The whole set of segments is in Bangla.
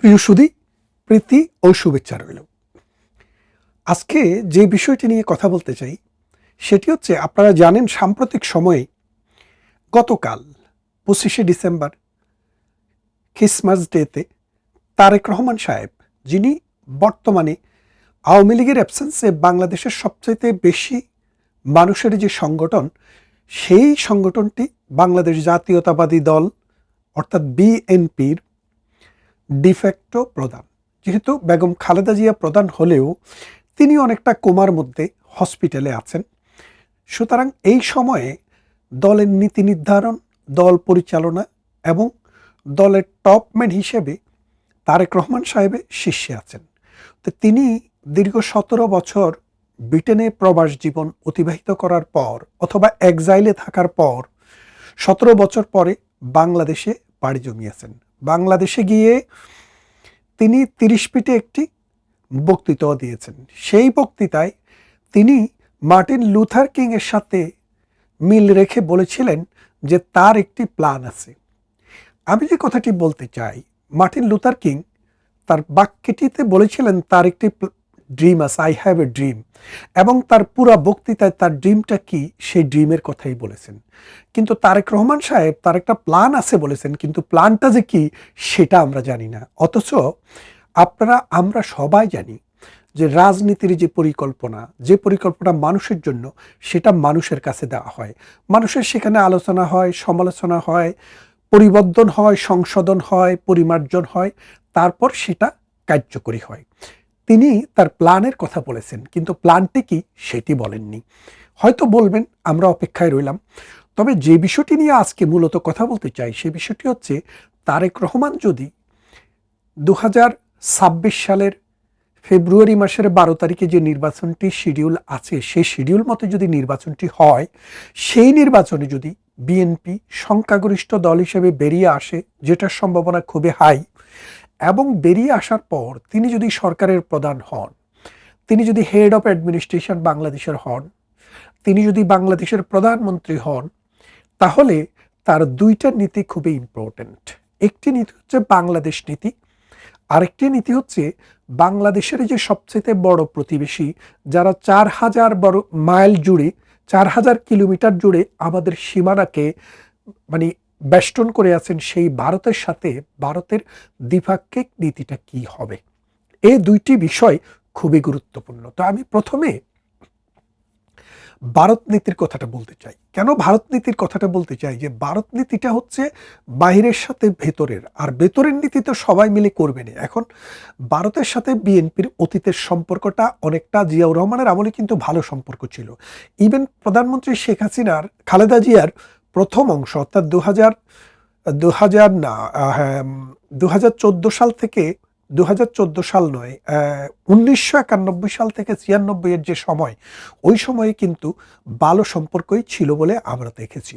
প্রিয় সুধী, প্রীতি ও শুভেচ্ছা রইল। আজকে যে বিষয়টি নিয়ে কথা বলতে চাই সেটি হচ্ছে, আপনারা জানেন সাম্প্রতিক সময়ে গতকাল 25শে ডিসেম্বর ক্রিসমাস ডেতে তারেক রহমান সাহেব, যিনি বর্তমানে আওয়ামী লীগের অ্যাবসেন্সে বাংলাদেশের সবচাইতে বেশি মানুষের যে সংগঠন, সেই সংগঠনটি বাংলাদেশ জাতীয়তাবাদী দল অর্থাৎ বিএনপির ডিফ্যাক্টো প্রধান। যেহেতু বেগম খালেদা জিয়া প্রধান হলেও তিনি অনেকটা কোমার মধ্যে হসপিটালে আছেন, সুতরাং এই সময়ে দলের নীতি নির্ধারণ, দল পরিচালনা এবং দলের টপম্যান হিসেবে তারেক রহমান সাহেবের শীর্ষে আছেন। তো তিনি দীর্ঘ 17 বছর ব্রিটেনে প্রবাস জীবন অতিবাহিত করার পর অথবা এক্সাইলে থাকার পর 17 বছর পরে বাংলাদেশে পাড়ি জমিয়েছেন। বাংলাদেশে গিয়ে তিনি 30 ফিটে একটি বক্তৃতাও দিয়েছেন। সেই বক্তৃতায় তিনি মার্টিন লুথার কিং এর সাথে মিল রেখে বলেছিলেন যে তার একটি প্ল্যান আছে। আমি যে কথাটি বলতে চাই, মার্টিন লুথার কিং তার বাক্যটিতে বলেছিলেন তার একটি ড্রিম আছে, আই হ্যাভ এ ড্রিম, এবং তার পুরা বক্তৃতায় তার ড্রিমটা কি সেই ড্রিমের কথাই বলেছেন। কিন্তু তারেক রহমান সাহেব তার একটা প্ল্যান আছে বলেছেন, কিন্তু প্ল্যানটা যে কি সেটা আমরা জানি না। অথচ আমরা সবাই জানি যে রাজনীতির যে পরিকল্পনা মানুষের জন্য, সেটা মানুষের কাছে দেওয়া হয়। মানুষের সেখানে আলোচনা হয়, সমালোচনা হয়, পরিবর্তন হয়, সংশোধন হয়, পরিমার্জন হয়, তারপর সেটা কার্যকরী হয়। তিনি তার প্ল্যানের কথা বলেছেন, কিন্তু প্ল্যানটি কি সেটি বলেননি। হয়তো বলবেন, আমরা অপেক্ষায় রইলাম। তবে যে বিষয়টি নিয়ে আজকে মূলত কথা বলতে চাই, সে বিষয়টি হচ্ছে তারেক রহমান যদি 2026 সালের ফেব্রুয়ারি মাসের 12 তারিখে যে নির্বাচনটি শিডিউল আছে, সেই শিডিউল মতো যদি নির্বাচনটি হয়, সেই নির্বাচনে যদি বিএনপি সংখ্যাগরিষ্ঠ দল হিসেবে বেরিয়ে আসে, যেটার সম্ভাবনা খুবই হাই, এবং বেরিয়ে আসার পর তিনি যদি সরকারের প্রধান হন, তিনি যদি হেড অফ অ্যাডমিনিস্ট্রেশন বাংলাদেশের হন, তিনি যদি বাংলাদেশের প্রধানমন্ত্রী হন, তাহলে তার দুইটা নীতি খুবই ইম্পর্ট্যান্ট। একটি নীতি হচ্ছে বাংলাদেশ নীতি, আরেকটি নীতি হচ্ছে বাংলাদেশের যে সবচেয়ে বড় প্রতিবেশী, যারা 4000 মাইল জুড়ে, 4000 কিলোমিটার জুড়ে আমাদের সীমানাকে মানে বেষ্টন করে আছেন, সেই ভারতের সাথে ভারতের দ্বিপাক্ষিক নীতিটা কি হবে। এই দুইটি বিষয় খুবই গুরুত্বপূর্ণ। তো আমি প্রথমে ভারত নীতির কথাটা বলতে চাই। কেন ভারত নীতির কথাটা বলতে চাই? যে ভারত নীতিটা হচ্ছে বাহিরের সাথে ভেতরের, আর ভেতরের নীতি তো সবাই মিলে করবে না। এখন ভারতের সাথে বিএনপির অতীতের সম্পর্কটা অনেকটা জিয়াউর রহমানের আমলে কিন্তু ভালো সম্পর্ক ছিল। ইভেন প্রধানমন্ত্রী শেখ হাসিনার, খালেদা জিয়ার প্রথম অংশ অর্থাৎ 2014 সাল থেকে 2014 সাল নয়, 1991 সাল থেকে 96 এর যে সময়, ওই সময়ে কিন্তু ভালো সম্পর্কই ছিল বলে আমরা দেখেছি।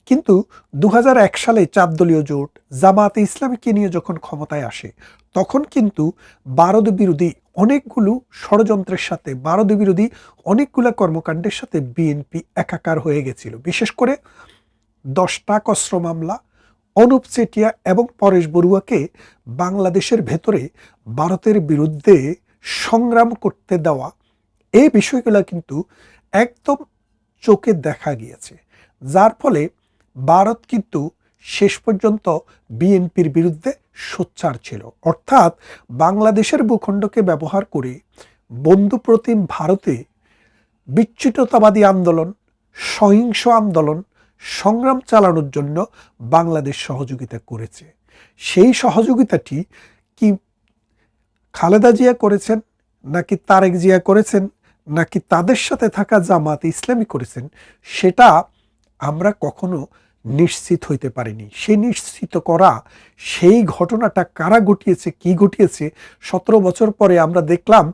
কিন্তু 2001 সালে 4 দলীয় জোট জামায়াতে ইসলামীকে নিয়ে যখন ক্ষমতায় আসে, তখন কিন্তু ভারত বিরোধী অনেকগুলো ষড়যন্ত্রের সাথে, ভারত বিরোধী অনেকগুলো কর্মকাণ্ডের সাথে বিএনপি একাকার হয়ে গেছিল। বিশেষ করে 10টা অস্ত্র মামলা, অনুপ চেটিয়া এবং পরেশ বড়ুয়াকে বাংলাদেশের ভেতরে ভারতের বিরুদ্ধে সংগ্রাম করতে দেওয়া, এই বিষয়গুলো কিন্তু একদম চোখে দেখা গিয়েছে। যার ফলে ভারত কিন্তু শেষ পর্যন্ত বিএনপির বিরুদ্ধে সোচ্চার ছিল। অর্থাৎ বাংলাদেশের ভূখণ্ডকে ব্যবহার করে বন্ধুপ্রতিম ভারতে বিচ্ছিন্নতাবাদী আন্দোলন, সহিংস আন্দোলন, সংগ্রাম চালানোর জন্য বাংলাদেশ সহযোগিতা করেছে। সেই সহযোগিতাটি কি খালেদা জিয়া করেছেন, নাকি তারেক জিয়া করেছেন, নাকি তাদের সাথে থাকা জামায়াতে ইসলামী করেছেন, সেটা আমরা কখনো নিশ্চিত হইতে পারিনি। সেই নিশ্চিত করা সেই ঘটনাটা কারা ঘটিয়েছে, কি ঘটিয়েছে, 17 বছর পরে আমরা দেখলাম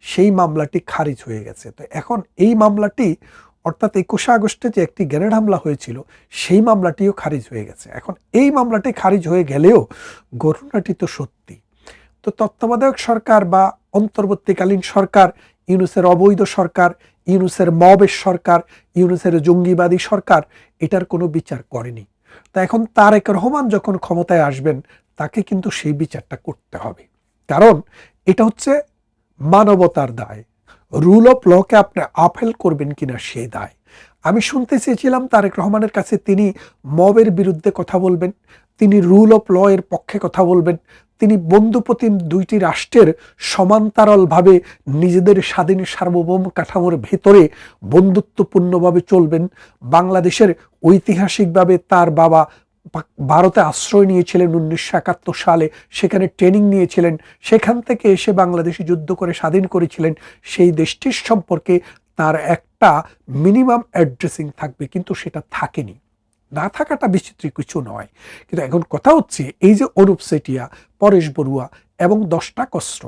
সেই মামলাটি খারিজ হয়ে গেছে। তো এখন এই মামলাটি, অর্থাৎ 21শে আগস্টে যে একটি গ্রেনেড হামলা হয়েছিল, সেই মামলাটিও খারিজ হয়ে গেছে। এখন এই মামলাটি খারিজ হয়ে গেলেও ঘটনাটি তো সত্যি। তো তত্ত্বাবধায়ক সরকার বা অন্তর্বর্তীকালীন সরকার, ইউনূসের অবৈধ সরকার, ইউনূসের মবের সরকার, ইউনূসের জঙ্গিবাদী সরকার এটার কোনো বিচার করেনি। তা এখন তারেক রহমান যখন ক্ষমতায় আসবেন, তাকে কিন্তু সেই বিচারটা করতে হবে। কারণ এটা হচ্ছে মানবতার দায়। রুল অফ লকে আপনি আপহেল করবেন কিনা সেই দায়। আমি শুনতে চেয়েছিলাম তারেক রহমানের কাছে তিনি মবের বিরুদ্ধে কথা বলবেন, তিনি রুল অফ ল এর পক্ষে কথা বলবেন, তিনি বন্ধুপ্রতিম দুইটি রাষ্ট্রের সমান্তরালভাবে নিজেদের স্বাধীন সার্বভৌম কাঠামোর ভেতরে বন্ধুত্বপূর্ণভাবে চলবেন। বাংলাদেশের ঐতিহাসিকভাবে তার বাবা ভারতে আশ্রয় নিয়েছিলেন 1971 সালে, সেখানে ট্রেনিং নিয়েছিলেন, সেখান থেকে এসে বাংলাদেশে যুদ্ধ করে স্বাধীন করেছিলেন। সেই দেশটির সম্পর্কে তার একটা মিনিমাম অ্যাড্রেসিং থাকবে, কিন্তু সেটা থাকেনি। না থাকাটা বিচিত্র কিছু নয়, কিন্তু এখন কথা হচ্ছে এই যে অনুপ চেটিয়া, পরেশ বড়ুয়া এবং 10টা কষ্ট,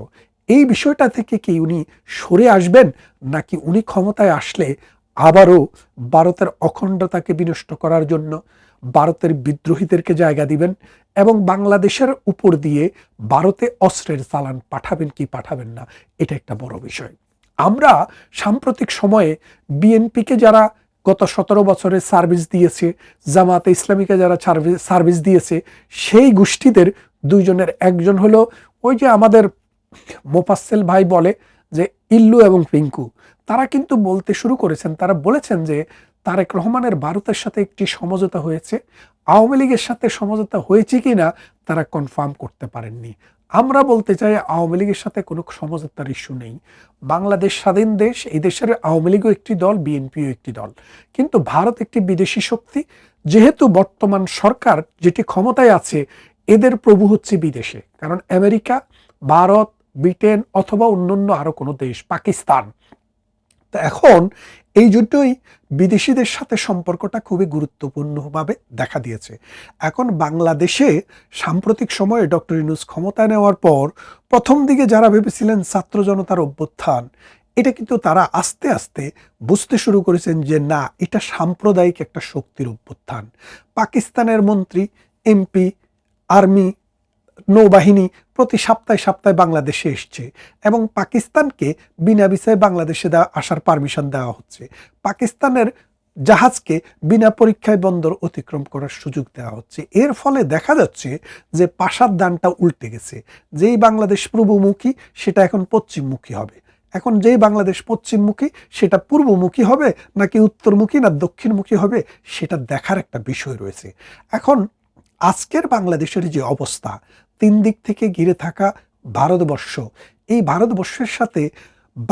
এই বিষয়টা থেকে কি উনি সরে আসবেন, নাকি উনি ক্ষমতায় আসলে আবারও ভারতের অখণ্ডতাকে বিনষ্ট করার জন্য ভারতের বিদ্রোহীদেরকে জায়গা দিবেন এবং বাংলাদেশের উপর দিয়ে ভারতে অস্ত্রের চালান পাঠাবেন কি পাঠাবেন না, এটা একটা বড় বিষয়। আমরা সাম্প্রতিক সময়ে বিএনপিকে যারা গত 17 বছরে সার্ভিস দিয়েছে, জামাতে ইসলামীকে যারা সার্ভিস দিয়েছে, সেই গোষ্ঠীদের দুইজনের একজন হলো ওই যে আমাদের মোফাজ্জেল ভাই বলে যে ইল্লু এবং পিঙ্কু। তারা কিন্তু বলতে শুরু করেছেন, তারা বলেছেন যে তারেক রহমানের ভারতের সাথে একটি সমঝোতা হয়েছে, আওয়ামী লীগের সাথে সমঝোতা হয়েছে কিনা তারা কনফার্ম করতে পারেননি। আমরা বলতে চাই আওয়ামী লীগের সাথে কোনো সমঝোতার ইস্যু নেই। বাংলাদেশ স্বাধীন দেশ, এই দেশের আওয়ামী লীগও একটি দল, বিএনপিও একটি দল, কিন্তু ভারত একটি বিদেশি শক্তি। যেহেতু বর্তমান সরকার যেটি ক্ষমতায় আছে, এদের প্রভু হচ্ছে বিদেশে, কারণ আমেরিকা, ভারত, ব্রিটেন অথবা অন্যান্য আরো কোনো দেশ, পাকিস্তান। তো এখন এই জন্যই বিদেশিদের সাথে সম্পর্কটা খুবই গুরুত্বপূর্ণভাবে দেখা দিয়েছে। এখন বাংলাদেশে সাম্প্রতিক সময়ে ডক্টর ইউনূস ক্ষমতায় নেওয়ার পর প্রথম দিকে যারা ভেবেছিলেন ছাত্র জনতার অভ্যুত্থান, এটা কিন্তু তারা আস্তে আস্তে বুঝতে শুরু করেছেন যে না, এটা সাম্প্রদায়িক একটা শক্তির অভ্যুত্থান। পাকিস্তানের মন্ত্রী, এমপি, আর্মি, নৌবাহিনী প্রতি সপ্তাহে সপ্তাহে বাংলাদেশে এসছে এবং পাকিস্তানকে বিনা ভিসায় বাংলাদেশে আসার পারমিশন দেওয়া হচ্ছে। পাকিস্তানের জাহাজকে বিনা পরীক্ষায় বন্দর অতিক্রম করার সুযোগ দেওয়া হচ্ছে। এর ফলে দেখা যাচ্ছে যে পাশার দানটা উল্টে গেছে। যেই বাংলাদেশ পূর্বমুখী সেটা এখন পশ্চিমমুখী হবে। এখন যেই বাংলাদেশ পশ্চিমমুখী সেটা পূর্বমুখী হবে নাকি উত্তরমুখী না দক্ষিণমুখী হবে, সেটা দেখার একটা বিষয় রয়েছে। এখন আজকের বাংলাদেশের যে অবস্থা, 3 দিক থেকে ঘিরে থাকা ভারতবর্ষ, এই ভারতবর্ষের সাথে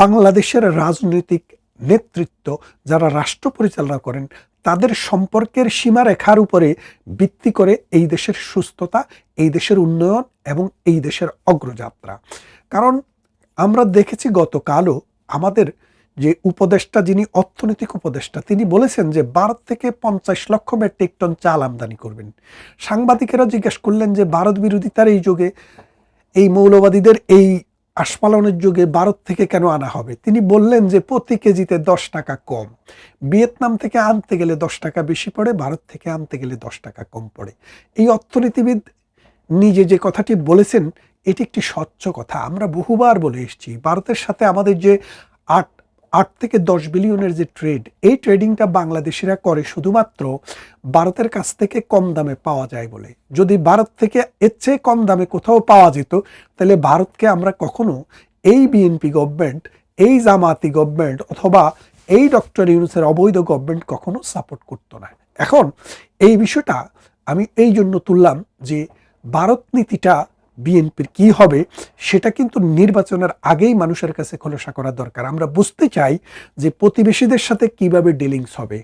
বাংলাদেশের রাজনৈতিক নেতৃত্ব যারা রাষ্ট্র পরিচালনা করেন, তাদের সম্পর্কের সীমারেখার উপরে ভিত্তি করে এই দেশের সুস্থতা, এই দেশের উন্নয়ন এবং এই দেশের অগ্রযাত্রা। কারণ আমরা দেখেছি গতকালও আমাদের যে উপদেষ্টা, যিনি অর্থনৈতিক উপদেষ্টা, তিনি বলেছেন যে ভারত থেকে 50 লক্ষ মেট্রিক টন চাল আমদানি করবেন। সাংবাদিকেরা জিজ্ঞেস করলেন যে ভারত বিরোধিতার এই যুগে, এই মৌলবাদীদের এই আস্ফালনের যুগে ভারত থেকে কেন আনা হবে? তিনি বললেন যে প্রতি কেজিতে 10 টাকা কম। ভিয়েতনাম থেকে আনতে গেলে 10 টাকা বেশি পড়ে, ভারত থেকে আনতে গেলে 10 টাকা কম পড়ে। এই অর্থনীতিবিদ নিজে যে কথাটি বলেছেন, এটি একটি স্বচ্ছ কথা। আমরা বহুবার বলে এসেছি, ভারতের সাথে আমাদের যে 8 থেকে 10 বিলিয়নের যে ট্রেড, এই ট্রেডিংটা বাংলাদেশিরা করে শুধুমাত্র ভারতের কাছ থেকে কম দামে পাওয়া যায় বলে। যদি ভারত থেকে এর চেয়ে কম দামে কোথাও পাওয়া যেত, তাহলে ভারতকে আমরা কখনো, এই বিএনপি গভর্নমেন্ট, এই জামাতি গভর্নমেন্ট অথবা এই ডক্টর ইউনূসের অবৈধ গভর্নমেন্ট কখনো সাপোর্ট করতো না। এখন এই বিষয়টা আমি এই জন্য তুললাম যে ভারত নীতিটা বিএনপির কি হবে সেটা কিন্তু নির্বাচনের আগেই মানুষের কাছে খোলাসা করা দরকার। আমরা বুঝতে চাই যে প্রতিবেশীদের সাথে কিভাবে ডিলিংস হবে,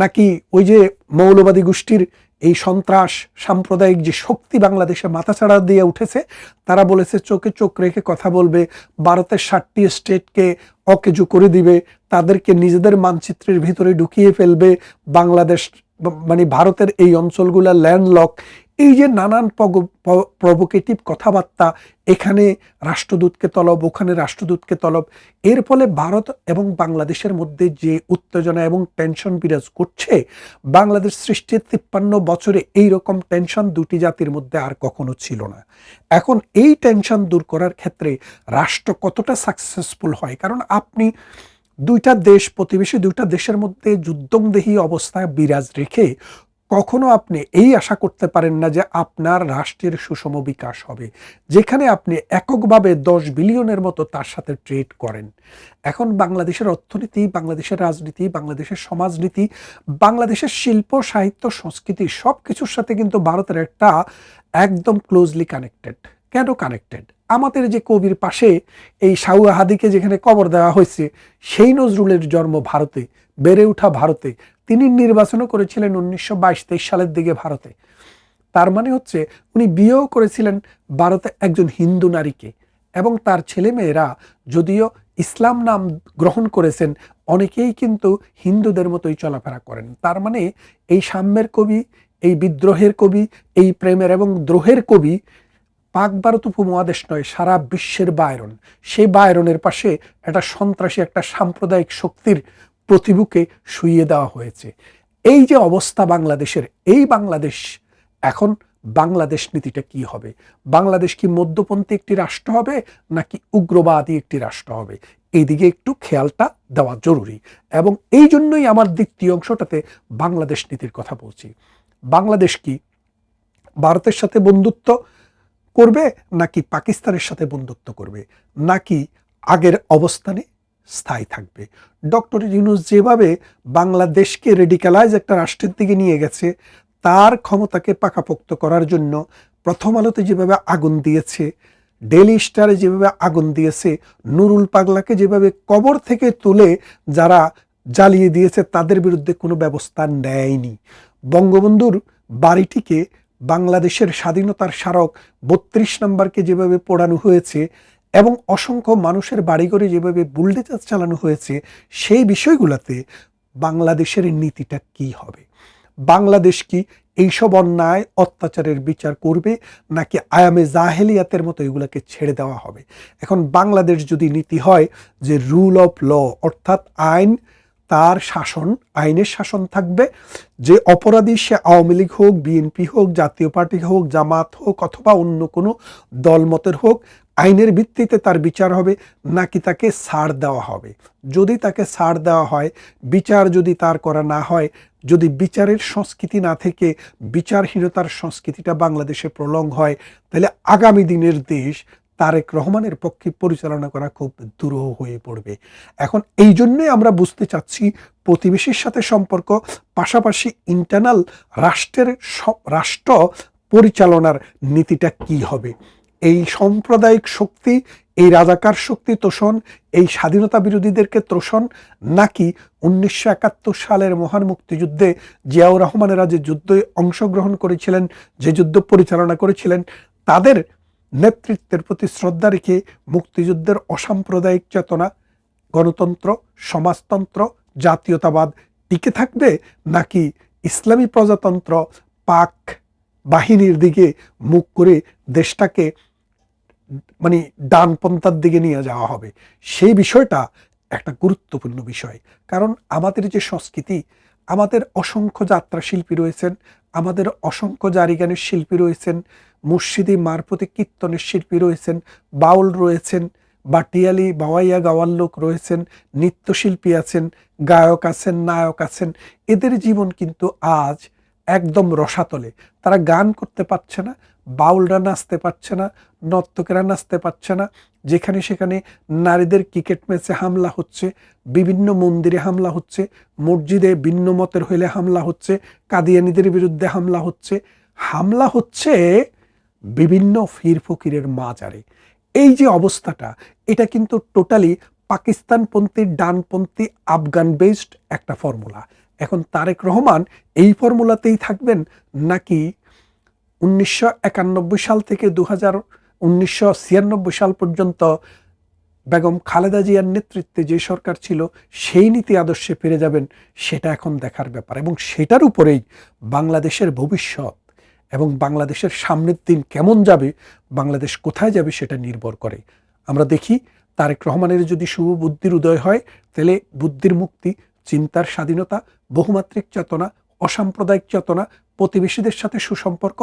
নাকি ওই যে মৌলবাদী গোষ্ঠীর এই সন্ত্রাস সাম্প্রদায়িক যে শক্তি বাংলাদেশে মাথাচাড়া দিয়ে উঠেছে, তারা বলেছে চোখে চোখ রেখে কথা বলবে, ভারতের 7টি স্টেটকে অকেজো করে দিবে, তাদেরকে নিজেদের মানচিত্রের ভিতরে ঢুকিয়ে ফেলবে, বাংলাদেশ মানে ভারতের এই অঞ্চলগুলো ল্যান্ডলক। এই যে নানান প্রভোকেটিভ কথাবার্তা, এখানে রাষ্ট্রদূতকে তলব, ওখানে রাষ্ট্রদূতকে তলব, এর ফলে ভারত এবং বাংলাদেশের মধ্যে যে উত্তেজনা এবং টেনশন বিরাজ করছে, বাংলাদেশ সৃষ্টির 53 বছরে এই রকম টেনশন দুটি জাতির মধ্যে আর কখনো ছিল না। এখন এই টেনশন দূর করার ক্ষেত্রে রাষ্ট্র কতটা সাকসেসফুল হয়, কারণ আপনি দুইটা দেশ, প্রতিবেশী দুইটা দেশের মধ্যে যুদ্ধংদেহী অবস্থায় বিরাজ রেখে কখনো আপনি এই আশা করতে পারেন না যে আপনার রাষ্ট্রের সুষম বিকাশ হবে, যেখানে আপনি এককভাবে 10 বিলিয়নের মতো তার সাথে ট্রেড করেন। এখন বাংলাদেশের অর্থনীতি, বাংলাদেশের রাজনীতি, বাংলাদেশের সমাজনীতি, বাংলাদেশের শিল্প, সাহিত্য, সংস্কৃতি সব কিছুর সাথে কিন্তু ভারতের একটা একদম ক্লোজলি কানেক্টেড। কেন কানেক্টেড? আমাদের যে কবির পাশে এই সাউয়া হাদিকে যেখানে কবর দেওয়া হয়েছে, সেই নজরুলের জন্ম ভারতে, বেড়ে ওঠা ভারতে, তিনি নির্বাচনও করেছিলেন 1922-23 সালের দিকে ভারতে। তার মানে হচ্ছে উনি বিয়েও করেছিলেন ভারতে একজন হিন্দু নারীকে, এবং তার ছেলে মেয়েরা যদিও ইসলাম নাম গ্রহণ করেছেন, অনেকেই কিন্তু হিন্দুদের মতোই চলাফেরা করেন। তার মানে এই সাম্যের কবি, এই বিদ্রোহের কবি, এই প্রেমের এবং দ্রোহের কবি পাক ভারত উপমহাদেশ নয়, সারা বিশ্বের বায়রন। সেই বায়রনের পাশে একটা সন্ত্রাসী, একটা সাম্প্রদায়িক শক্তির প্রতিবুকে শুইয়ে দেওয়া হয়েছে। এই যে অবস্থা বাংলাদেশের, এই বাংলাদেশ এখন, বাংলাদেশ নীতিটা কি হবে? বাংলাদেশ কি মধ্যপন্থী একটি রাষ্ট্র হবে নাকি উগ্রবাদী একটি রাষ্ট্র হবে? এইদিকে একটু খেয়ালটা দেওয়া জরুরি। এবং এই জন্যই আমার দ্বিতীয় অংশটাতে বাংলাদেশ নীতির কথা বলছি। বাংলাদেশ কি ভারতের সাথে বন্ধুত্ব করবে নাকি পাকিস্তানের সাথে বন্ধুত্ব করবে, নাকি আগের অবস্থানে স্থায়ী থাকবে? ডক্টর ইউনূস যেভাবে বাংলাদেশকে রেডিকালাইজ একটা রাষ্ট্রের দিকে নিয়ে গেছে, তার ক্ষমতাকে পাকাপোক্ত করার জন্য প্রথম আলোতে যেভাবে আগুন দিয়েছে, ডেইলি স্টারে যেভাবে আগুন দিয়েছে, নুরুল পাগলাকে যেভাবে কবর থেকে তুলে যারা জ্বালিয়ে দিয়েছে তাদের বিরুদ্ধে কোনো ব্যবস্থা নেয়নি, বঙ্গবন্ধুর বাড়িটিকে, বাংলাদেশের স্বাধীনতার স্মারক 32 নম্বরকে যেভাবে পোড়ানো হয়েছে এবং অসংখ্য মানুষের বাড়িঘরে যেভাবে বুলডোজার চালানো হয়েছে, সেই বিষয়গুলোতে বাংলাদেশের নীতিটা কি হবে? বাংলাদেশ কি এইসব অন্যায় অত্যাচারের বিচার করবে নাকি আয়ামে জাহেলিয়াতের মতো এগুলোকে ছেড়ে দেওয়া হবে? এখন বাংলাদেশ যদি নীতি হয় যে রুল অফ ল, অর্থাৎ আইন, তার শাসন, আইনের শাসন থাকবে, যে অপরাধী সে আওয়ামী লীগ হোক, বিএনপি হোক, জাতীয় পার্টি হোক, জামাত হোক অথবা অন্য কোনো দলমতের হোক, আইনের ভিত্তিতে তার বিচার হবে নাকি তাকে ছাড় দেওয়া হবে? যদি তাকে ছাড় দেওয়া হয়, বিচার যদি তার করা না হয়, যদি বিচারের সংস্কৃতি না থেকে বিচারহীনতার সংস্কৃতিটা বাংলাদেশে প্রলং হয়, তাহলে আগামী দিনের দেশ তারেক রহমানের পক্ষে পরিচালনা করা খুব দুরূহ হয়ে পড়বে। এখন এই জন্যই আমরা বুঝতে চাচ্ছি প্রতিবেশীর সাথে সম্পর্ক, পাশাপাশি ইন্টারনাল রাষ্ট্রের রাষ্ট্র পরিচালনার নীতিটা কি হবে। এই সাম্প্রদায়িক শক্তি, এই রাজাকার শক্তি তোষণ, এই স্বাধীনতা বিরোধীদেরকে তোষণ, নাকি 1971 সালের মহান মুক্তিযুদ্ধে জিয়াউর রহমানেরা যে যুদ্ধে অংশগ্রহণ করেছিলেন, যে যুদ্ধ পরিচালনা করেছিলেন, তাদের নেতৃত্বের প্রতি শ্রদ্ধা রেখে মুক্তিযুদ্ধের অসাম্প্রদায়িক চেতনা, গণতন্ত্র, সমাজতন্ত্র, জাতীয়তাবাদ টিকে থাকবে, নাকি ইসলামী প্রজাতন্ত্র, পাক বাহিনীর দিকে মুখ করে দেশটাকে মানে ডানপন্থার দিকে নিয়ে যাওয়া হবে? সেই বিষয়টা একটা গুরুত্বপূর্ণ বিষয়। কারণ আমাদের যে সংস্কৃতি, আমাদের অসংখ্য যাত্রা শিল্পী রয়েছেন, আমাদের অসংখ্য জারিগানের শিল্পী রয়েছেন, মুর্শিদি মারফতি কীর্তনের শিল্পী রয়েছেন, বাউল রয়েছেন, বাটিয়ালি বাওয়াইয়া গাওয়ার লোক রয়েছেন, নৃত্যশিল্পী আছেন, গায়ক আছেন, নায়ক আছেন। এদের জীবন কিন্তু আজ একদম রসাতলে। তারা গান করতে পারছে না, বাউলরা নাচতে পারছে না, নর্তকেরা নাচতে পারছে না। যেখানে সেখানে নারীদের ক্রিকেট ম্যাচে হামলা হচ্ছে, বিভিন্ন মন্দিরে হামলা হচ্ছে, মসজিদে ভিন্ন মতের হইলে হামলা হচ্ছে, কাদিয়ানীদের বিরুদ্ধে হামলা হচ্ছে, হামলা হচ্ছে বিভিন্ন ফির ফকিরের মাজারে। এই যে অবস্থাটা, এটা কিন্তু টোটালি পাকিস্তানপন্থী, ডানপন্থী, আফগান বেসড একটা ফর্মুলা। এখন তারেক রহমান এই ফর্মুলাতেই থাকবেন, নাকি 1991 সাল থেকে 1996 সাল পর্যন্ত বেগম খালেদা জিয়ার নেতৃত্বে যে সরকার ছিল সেই নীতি আদর্শে ফিরে যাবেন? সেটা এখন দেখার ব্যাপার। এবং সেটার উপরেই বাংলাদেশের ভবিষ্যৎ এবং বাংলাদেশের সামনের দিন কেমন যাবে, বাংলাদেশ কোথায় যাবে, সেটা নির্ভর করে। আমরা দেখি তারেক রহমানের যদি শুভ বুদ্ধির উদয় হয়, তাহলে বুদ্ধির মুক্তি, চিন্তার স্বাধীনতা, বহুমাত্রিক চেতনা, অসাম্প্রদায়িক চেতনা, প্রতিবেশীদের সাথে সুসম্পর্ক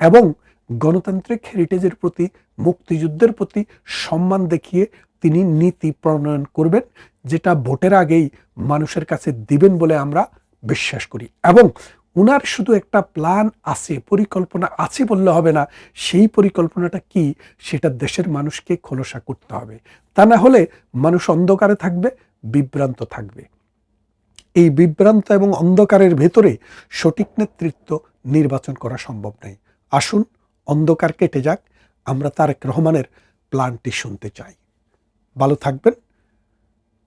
এবং গণতান্ত্রিক হেরিটেজের প্রতি, মুক্তিযুদ্ধের প্রতি সম্মান দেখিয়ে তিনি নীতি প্রণয়ন করবেন, যেটা ভোটের আগেই মানুষের কাছে দিবেন বলে আমরা বিশ্বাস করি। এবং উনার শুধু একটা প্ল্যান আছে, পরিকল্পনা আছে বললে হবে না, সেই পরিকল্পনাটা কি সেটা দেশের মানুষকে খোলসা করতে হবে। তা না হলে মানুষ অন্ধকারে থাকবে, বিভ্রান্ত থাকবে। এই বিভ্রান্ত এবং অন্ধকারের ভেতরে সঠিক নেতৃত্ব নির্বাচন করা সম্ভব নয়। আসুন অন্ধকার কেটে যাক, আমরা তারেক রহমানের প্ল্যানটি শুনতে চাই। ভালো থাকবেন,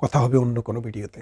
কথা হবে অন্য কোনো ভিডিওতে।